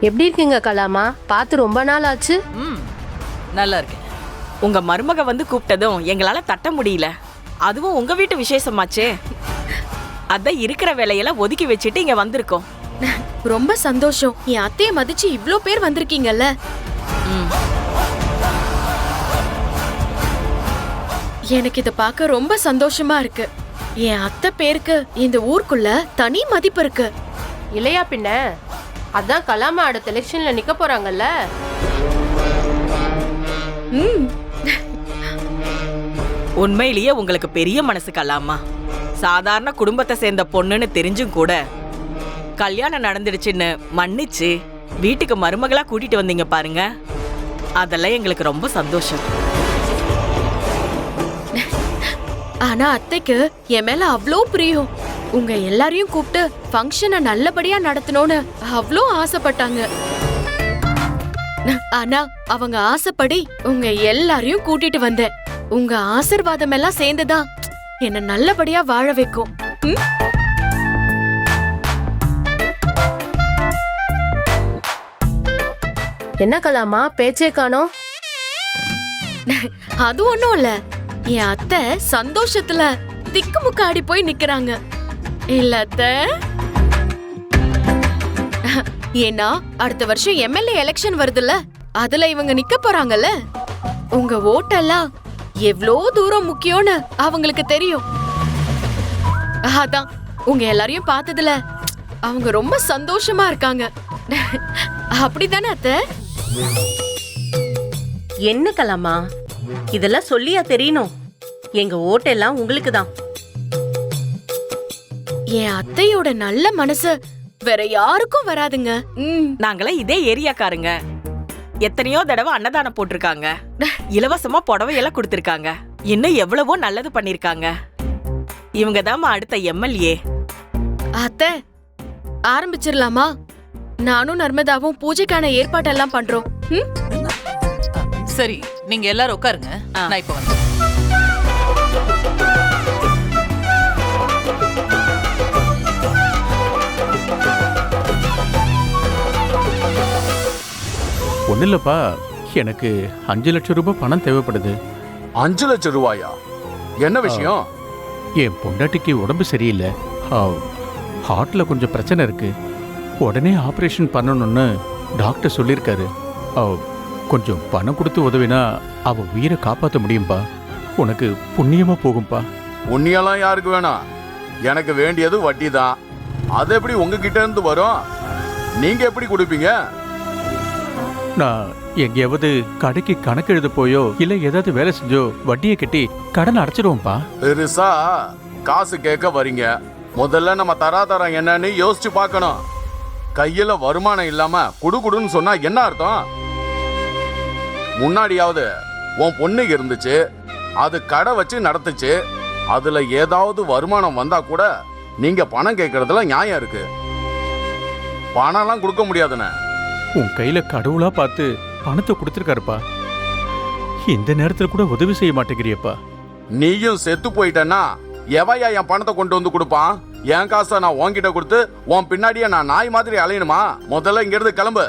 எப்படி இருக்கீங்க கலாமா? பார்த்து ரொம்ப நாள் ஆச்சு. நல்லா இருக்கேன். உங்க மருமக வந்து கூப்பிட்டதும் எங்களால தட்ட முடியல. அதுவும் உங்க வீட்டு விசேஷமாச்சே. அதான் இருக்கிற வேலையெல்லாம் ஒதுக்கி வச்சுட்டு இங்க வந்திருக்கோம். ரொம்ப சந்தோஷம். என் அத்தைய மதிச்சு இவ்ளோ பேர் வந்திருக்கீங்கல்ல. எனக்கு இத பார்க்க ரொம்ப சந்தோஷமா இருக்கு. என் அத்தை பேருக்கு இந்த ஊருக்குள்ள தனி மதிப்பு இருக்கு. இல்லையா பின்ன? அதான் கலாமா அடுத்த எலெக்ஷன்ல நிக்க போறாங்கல்ல. உண்மையிலேயே உங்களுக்கு பெரிய மனசு கலாமா. சாதாரண குடும்பத்தை சேர்ந்த பொண்ணுன்னு தெரிஞ்சும் கூட கல்யாணம் நடந்துடுச்சுன்னு மன்னிச்சு வீட்டுக்கு மருமகளா கூட்டிட்டு வந்தீங்க பாருங்க. அதெல்லாம் எங்களுக்கு ரொம்ப சந்தோஷம். ஆனா அத்தைக்கு என் மேல அவ்ளோ பிரியம். உங்க எல்லாரையும் கூப்பிட்டு ஃபங்க்ஷனை நல்லபடியா நடத்தணும்னு அவ்ளோ ஆசைப்பட்டாங்க. ஆனா அவங்க ஆசைப்படி உங்க எல்லாரையும் கூட்டிட்டு வந்தேன். உங்க ஆசீர்வாதம் எல்லாம் சேர்ந்துதான் என்ன நல்லபடியா வாழ வைக்கும். என்ன கலாமா பேச்சே காணோம்? அது ஒண்ணும் இல்ல, என் அத்தை சந்தோஷத்துல திக்குமுக்க ஆடி போய் நிக்கிறாங்க. இல்ல அத்தை, ஏன்னா அடுத்த வருஷம் எம்எல்ஏ எலெக்ஷன் வருதுல்ல, அதுல இவங்க நிக்க போறாங்கல்ல. உங்க ஓட்டெல்லாம் எவ்வளோ தூரம் முக்கியம்னு அவங்களுக்கு தெரியும். அதான் உங்க எல்லாரையும் பார்த்ததுல அவங்க ரொம்ப சந்தோஷமா இருக்காங்க. அப்படித்தானே அத்தை? என்ன கலாமா, இதெல்லாம் சொல்லியா தெரியணும்? எங்க ஓட்டெல்லாம் உங்களுக்கு தான். என் அத்தையோட நல்ல மனசு வேற யாருக்கும் வராதுங்க. நாங்களே இதே ஏரியாக்காரங்க. எத்தனையோ தடவை அன்னதானம் போட்டிருக்காங்க, இலவசமா புடவை எல்லாம் கொடுத்திருக்காங்க, இன்னும் எவ்வளவோ நல்லது பண்ணிருக்காங்க. இவங்க தான் அடுத்த எம்எல்ஏ. அத்தை, ஆரம்பிச்சிடலாமா? நானும் நர்மதாவும் பூஜைக்கான ஏற்பாட்டெல்லாம் பண்றோம். சரி, நீங்க எல்லாரும் உட்காருங்க. நான் இப்ப வந்து ஒன்றும் இல்லைப்பா, எனக்கு 5 லட்சம் ரூபாய் பணம் தேவைப்படுது. 5 லட்சம் ரூபாயா? என்ன விஷயம்? என் பொண்டாட்டிக்கு உடம்பு சரியில்லை, ஹார்ட்டில் கொஞ்சம் பிரச்சனை இருக்கு. உடனே ஆப்ரேஷன் பண்ணணும்னு டாக்டர் சொல்லியிருக்காரு. கொஞ்சம் பணம் கொடுத்து உதவினா அவ உயிரை காப்பாற்ற முடியும்பா. உனக்கு புண்ணியமா போகும்பா. புண்ணியெல்லாம் யாருக்கு வேணாம்? எனக்கு வேண்டியது வட்டி தான். அது எப்படி உங்ககிட்ட இருந்து வரும்? நீங்க எப்படி கொடுப்பீங்க? நான் எங்கேயாவது கடைக்கு கணக்கு எழுத போயோ இல்ல ஏதாவது வேலை செஞ்சோ வட்டியை கட்டி கடன் அடைச்சிடுவோம்ப்பா. பெருசா காசு கேட்க வரீங்க. முதல்ல நம்ம தராதரம் என்னன்னு யோசிச்சு பார்க்கணும். கையில வருமானம் இல்லாம குடுன்னு சொன்னா என்ன அர்த்தம்? முன்னாடியாவது உன் பொண்ணுக்கு இருந்துச்சு, அது கடை வச்சு நடத்துச்சு, அதுல ஏதாவது வருமானம் வந்தா கூட நீங்க பணம் கேட்கறதுல நியாயம் இருக்கு. பணம்லாம் கொடுக்க முடியாதுன்னு உன் கையில கடவுளா பார்த்து பணத்தை கொடுத்துருக்காருப்பா. இந்த நேரத்துல கூட உதவி செய்ய மாட்டேங்கிறியப்பா. நீயும் செத்து போயிட்டேன்னா எவையா என் பணத்தை கொண்டு வந்து கொடுப்பான்? என் காசை நான் உன்கிட்ட கொடுத்து உன் பின்னாடியே நான் நாய் மாதிரி அலையணுமா? முதல்ல இங்க இருந்து கிளம்பு.